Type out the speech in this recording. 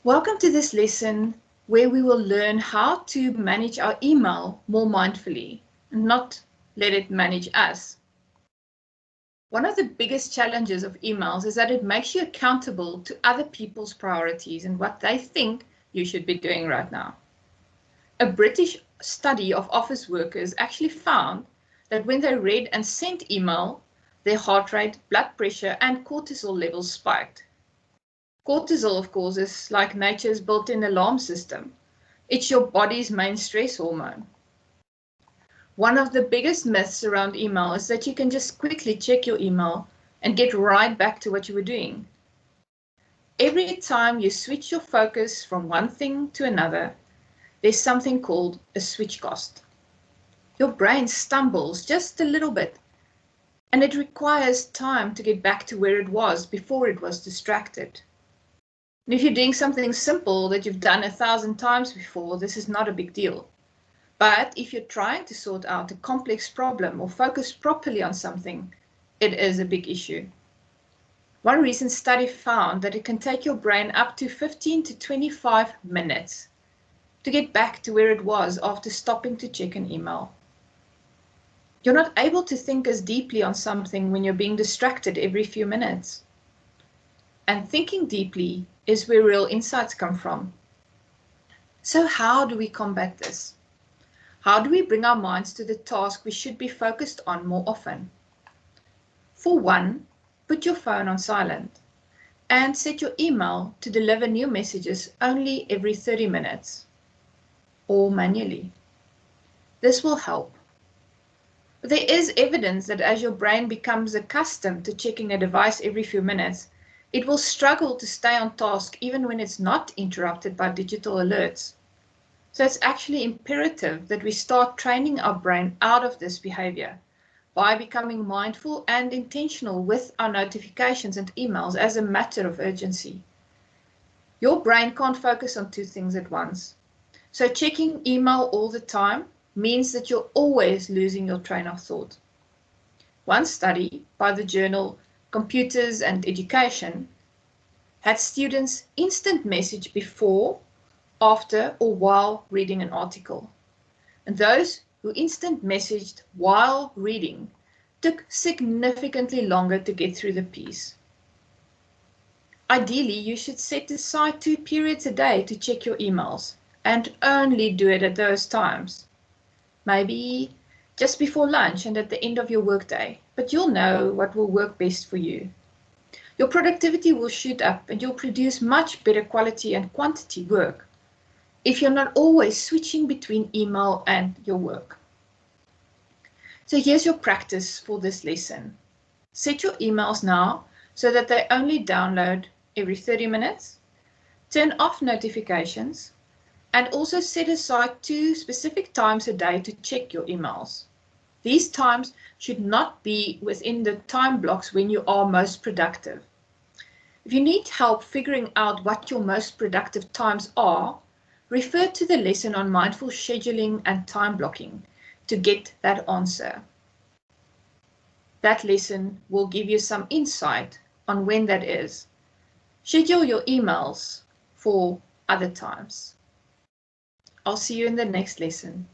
Welcome to this lesson where we will learn how to manage our email more mindfully and not let it manage us. One of the biggest challenges of emails is that it makes you accountable to other people's priorities and what they think you should be doing right now. A British study of office workers actually found that when they read and sent email, their heart rate, blood pressure, and cortisol levels spiked. Cortisol, of course, is like nature's built-in alarm system. It's your body's main stress hormone. One of the biggest myths around email is that you can just quickly check your email and get right back to what you were doing. Every time you switch your focus from one thing to another, there's something called a switch cost. Your brain stumbles just a little bit, and it requires time to get back to where it was before it was distracted. And if you're doing something simple that you've done 1,000 times before, this is not a big deal. But if you're trying to sort out a complex problem or focus properly on something, it is a big issue. One recent study found that it can take your brain up to 15 to 25 minutes to get back to where it was after stopping to check an email. You're not able to think as deeply on something when you're being distracted every few minutes. And thinking deeply is where real insights come from. So how do we combat this? How do we bring our minds to the task we should be focused on more often? For one, put your phone on silent and set your email to deliver new messages only every 30 minutes or manually. This will help. But there is evidence that as your brain becomes accustomed to checking a device every few minutes, it will struggle to stay on task even when it's not interrupted by digital alerts. So it's actually imperative that we start training our brain out of this behavior by becoming mindful and intentional with our notifications and emails as a matter of urgency. Your brain can't focus on two things at once. So checking email all the time means that you're always losing your train of thought. One study by the journal Computers and Education had students instant message before, after, or while reading an article. And those who instant messaged while reading took significantly longer to get through the piece. Ideally, you should set aside 2 periods a day to check your emails and only do it at those times. Maybe just before lunch and at the end of your workday, but you'll know what will work best for you. Your productivity will shoot up and you'll produce much better quality and quantity work if you're not always switching between email and your work. So here's your practice for this lesson. Set your emails now so that they only download every 30 minutes. Turn off notifications and also set aside 2 specific times a day to check your emails. These times should not be within the time blocks when you are most productive. If you need help figuring out what your most productive times are, refer to the lesson on mindful scheduling and time blocking to get that answer. That lesson will give you some insight on when that is. Schedule your emails for other times. I'll see you in the next lesson.